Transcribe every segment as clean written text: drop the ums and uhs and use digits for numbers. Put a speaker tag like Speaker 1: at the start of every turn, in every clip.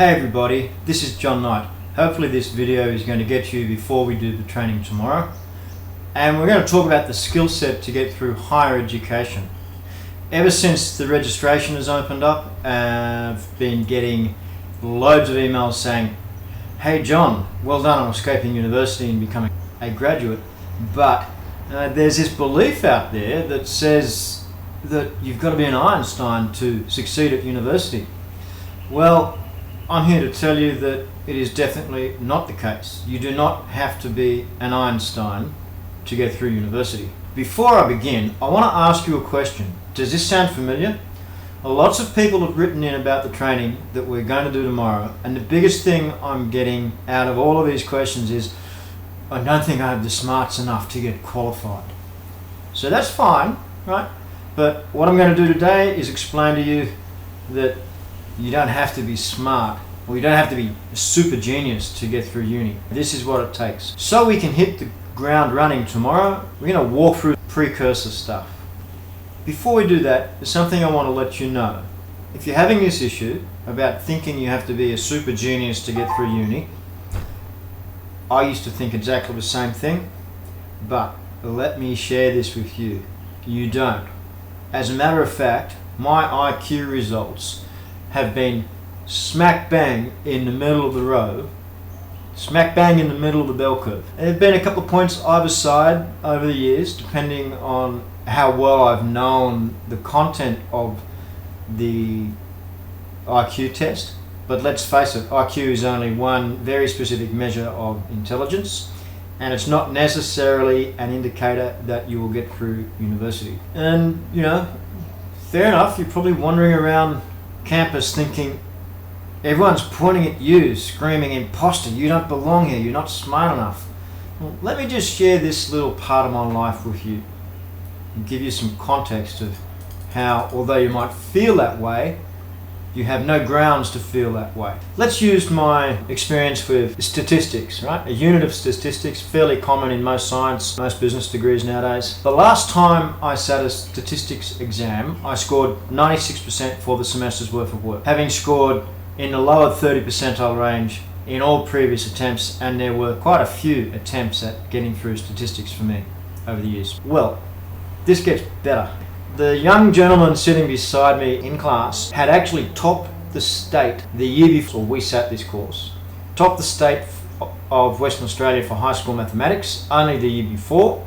Speaker 1: Hey everybody, this is John Knight. Hopefully this video is going to get you before we do the training tomorrow. And we're going to talk about the skill set to get through higher education. Ever since the registration has opened up, I've been getting loads of emails saying, hey John, well done on escaping university and becoming a graduate. But there's this belief out there that says that you've got to be an Einstein to succeed at university. Well, I'm here to tell you that it is definitely not the case. You do not have to be an Einstein to get through university. Before I begin, I want to ask you a question. Does this sound familiar? Lots of people have written in about the training that we're going to do tomorrow, and the biggest thing I'm getting out of all of these questions is, I don't think I have the smarts enough to get qualified. So that's fine, right? But what I'm going to do today is explain to you that you don't have to be smart, or you don't have to be a super genius to get through uni. This is what it takes. So we can hit the ground running tomorrow, we're going to walk through precursor stuff. Before we do that, there's something I want to let you know. If you're having this issue about thinking you have to be a super genius to get through uni, I used to think exactly the same thing, but let me share this with you. You don't. As a matter of fact, my IQ results have been smack bang in the middle of the row, smack bang in the middle of the bell curve. There have been a couple of points either side over the years, depending on how well I've known the content of the IQ test. But let's face it, IQ is only one very specific measure of intelligence, and it's not necessarily an indicator that you will get through university. And fair enough, you're probably wandering around campus thinking everyone's pointing at you, screaming, imposter, you don't belong here, you're not smart enough. Well, let me just share this little part of my life with you and give you some context of how, although you might feel that way, you have no grounds to feel that way. Let's use my experience with statistics, right? A unit of statistics, fairly common in most science, most business degrees nowadays. The last time I sat a statistics exam, I scored 96% for the semester's worth of work, having scored in the lower 30 percentile range in all previous attempts, and there were quite a few attempts at getting through statistics for me over the years. Well, this gets better. The young gentleman sitting beside me in class had actually topped the state the year before we sat this course. Topped the state of Western Australia for high school mathematics only the year before.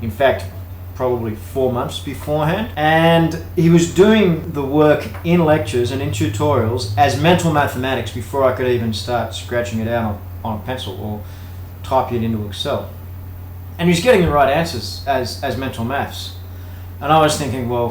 Speaker 1: In fact, probably 4 months beforehand. And he was doing the work in lectures and in tutorials as mental mathematics before I could even start scratching it out on a pencil or typing it into Excel. And he was getting the right answers as mental maths. And I was thinking, well,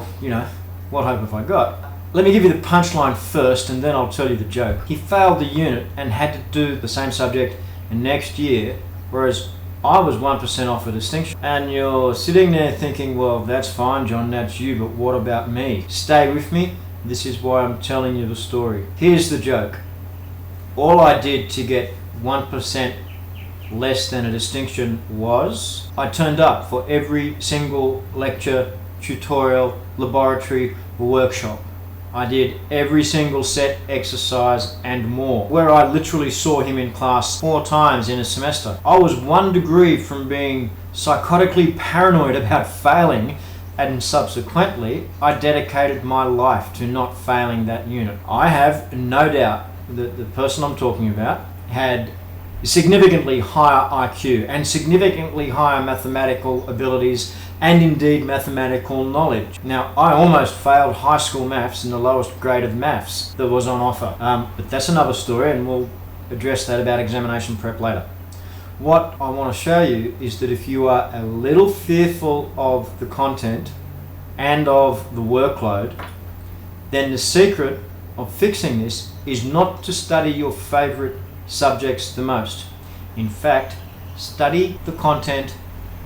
Speaker 1: what hope have I got? Let me give you the punchline first, and then I'll tell you the joke. He failed the unit and had to do the same subject next year, whereas I was 1% off a distinction. And you're sitting there thinking, well, that's fine, John, that's you, but what about me? Stay with me. This is why I'm telling you the story. Here's the joke. All I did to get 1% less than a distinction was I turned up for every single lecture, tutorial, laboratory, workshop. I did every single set exercise and more, where I literally saw him in class 4 times in a semester. I was 1 degree from being psychotically paranoid about failing, and subsequently I dedicated my life to not failing that unit. I have no doubt that the person I'm talking about had significantly higher IQ and significantly higher mathematical abilities and indeed mathematical knowledge. Now, I almost failed high school maths in the lowest grade of maths that was on offer. But that's another story, and we'll address that about examination prep later. What I want to show you is that if you are a little fearful of the content and of the workload, then the secret of fixing this is not to study your favorite subjects the most. In fact, study the content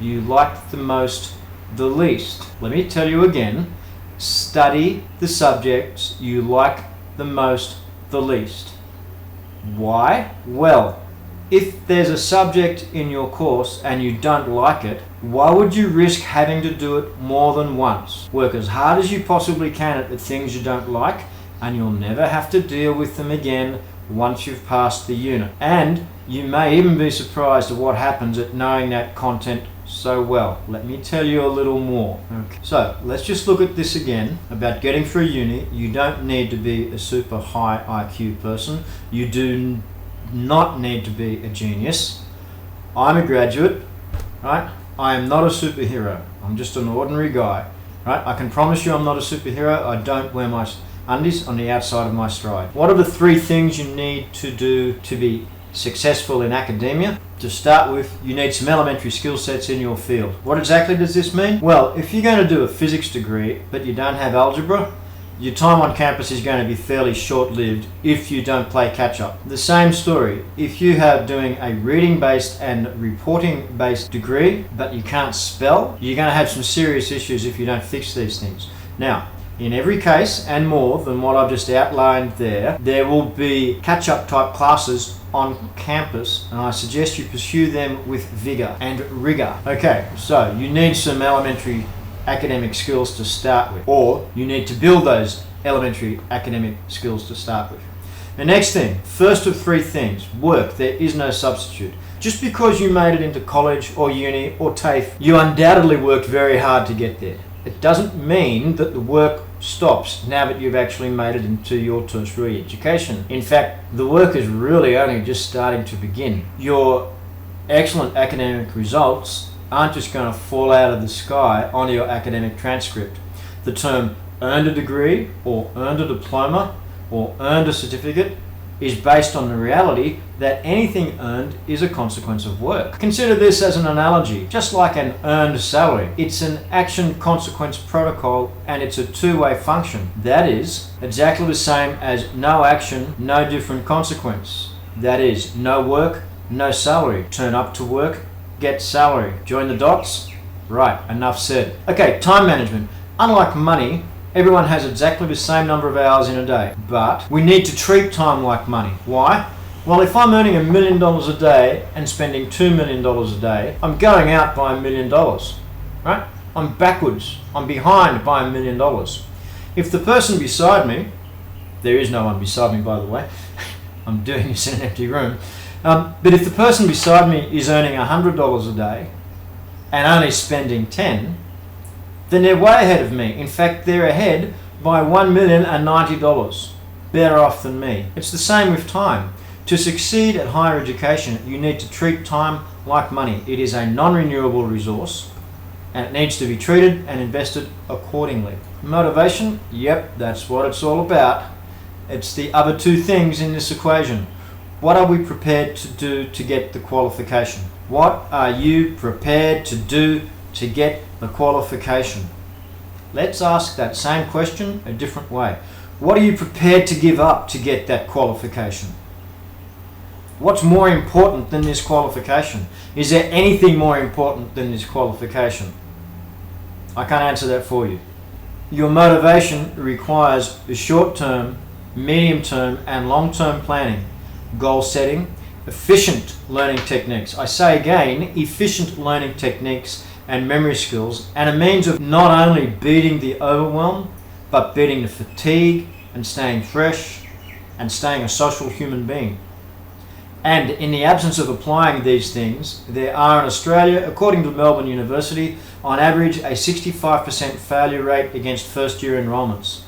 Speaker 1: you like the most the least. Let me tell you again, study the subjects you like the most the least. Why? Well, if there's a subject in your course and you don't like it, why would you risk having to do it more than once? Work as hard as you possibly can at the things you don't like, and you'll never have to deal with them again once you've passed the unit. And you may even be surprised at what happens at knowing that content so well. Let me tell you a little more. Okay. So let's just look at this again about getting through uni. You don't need to be a super high IQ person. You do not need to be a genius. I'm a graduate, right? I am not a superhero. I'm just an ordinary guy, right? I can promise you I'm not a superhero. I don't wear my undies on the outside of my stride. What are the 3 things you need to do to be successful in academia? To start with, you need some elementary skill sets in your field. What exactly does this mean? Well, if you're going to do a physics degree but you don't have algebra, your time on campus is going to be fairly short-lived if you don't play catch-up. The same story, if you are doing a reading-based and reporting-based degree but you can't spell, you're going to have some serious issues if you don't fix these things. Now, in every case, and more than what I've just outlined there will be catch-up type classes on campus, and I suggest you pursue them with vigor and rigor. Okay, so you need some elementary academic skills to start with, or you need to build those elementary academic skills to start with. The next thing, first of 3 things, work. There is no substitute. Just because you made it into college or uni or TAFE, you undoubtedly worked very hard to get there. It doesn't mean that the work stops now that you've actually made it into your tertiary education. In fact, the work is really only just starting to begin. Your excellent academic results aren't just going to fall out of the sky on your academic transcript. The term earned a degree or earned a diploma or earned a certificate is based on the reality that anything earned is a consequence of work. Consider this as an analogy, just like an earned salary. It's an action-consequence protocol, and it's a two-way function. That is exactly the same as no action, no different consequence. That is, no work, no salary. Turn up to work, get salary. Join the dots? Right, enough said. Okay, time management. Unlike money, everyone has exactly the same number of hours in a day, but we need to treat time like money. Why? Well, if I'm earning $1 million a day and spending $2 million a day, I'm going out by $1 million, right? I'm backwards. I'm behind by $1 million. If the person beside me, there is no one beside me, by the way, I'm doing this in an empty room, but if the person beside me is earning $100 a day and only spending 10, then they're way ahead of me. In fact, they're ahead by $1,090. Better off than me. It's the same with time. To succeed at higher education, you need to treat time like money. It is a non-renewable resource, and it needs to be treated and invested accordingly. Motivation? Yep, that's what it's all about. It's the other 2 things in this equation. What are we prepared to do to get the qualification? What are you prepared to do to get the qualification? Let's ask that same question a different way. What are you prepared to give up to get that qualification? What's more important than this qualification? Is there anything more important than this qualification? I can't answer that for you. Your motivation requires the short-term, medium-term, and long-term planning, goal setting, efficient learning techniques. I say again, efficient learning techniques and memory skills, and a means of not only beating the overwhelm, but beating the fatigue and staying fresh and staying a social human being. And in the absence of applying these things, there are in Australia, according to Melbourne University, on average a 65% failure rate against first-year enrolments.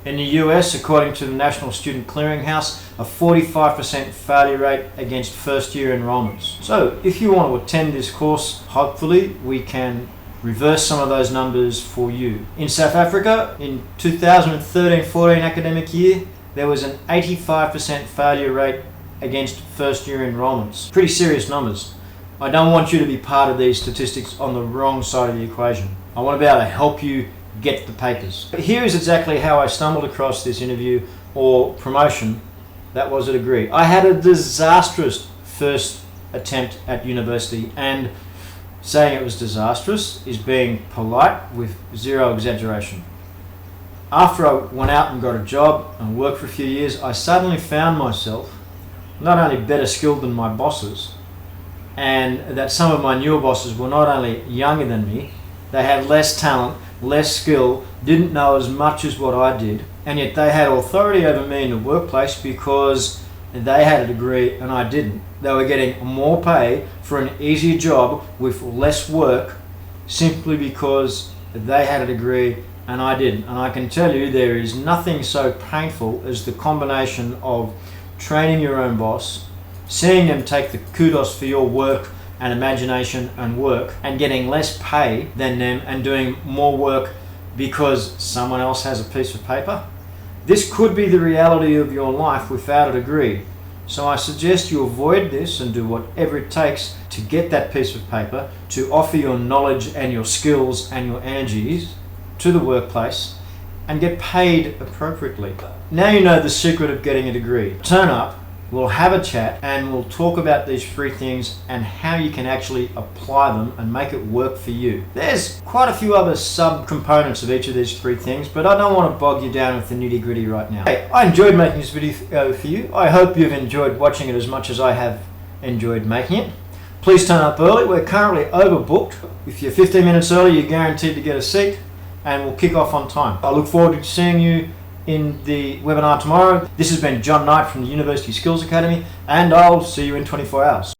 Speaker 1: In the US, according to the National Student Clearinghouse, a 45% failure rate against first-year enrolments. So if you want to attend this course, hopefully we can reverse some of those numbers for you. In South Africa, in 2013-14 academic year, there was an 85% failure rate against first-year enrolments. Pretty serious numbers. I don't want you to be part of these statistics on the wrong side of the equation. I want to be able to help you get the papers. But here is exactly how I stumbled across this interview or promotion that was a degree. I had a disastrous first attempt at university, and saying it was disastrous is being polite with zero exaggeration. After I went out and got a job and worked for a few years, I suddenly found myself not only better skilled than my bosses, and that some of my newer bosses were not only younger than me, they had less talent, less skill, didn't know as much as what I did, and yet they had authority over me in the workplace because they had a degree and I didn't. They were getting more pay for an easier job with less work simply because they had a degree and I didn't. And I can tell you there is nothing so painful as the combination of training your own boss, seeing them take the kudos for your work and imagination and work, and getting less pay than them and doing more work because someone else has a piece of paper. This could be the reality of your life without a degree. So I suggest you avoid this and do whatever it takes to get that piece of paper, to offer your knowledge and your skills and your energies to the workplace and get paid appropriately. Now you know the secret of getting a degree. Turn up, we'll have a chat, and we'll talk about these three things and how you can actually apply them and make it work for you. There's quite a few other sub-components of each of these three things, but I don't want to bog you down with the nitty-gritty right now. Hey, I enjoyed making this video for you. I hope you've enjoyed watching it as much as I have enjoyed making it. Please turn up early. We're currently overbooked. If you're 15 minutes early, you're guaranteed to get a seat, and we'll kick off on time. I look forward to seeing you in the webinar tomorrow. This has been John Knight from the University Skills Academy, and I'll see you in 24 hours.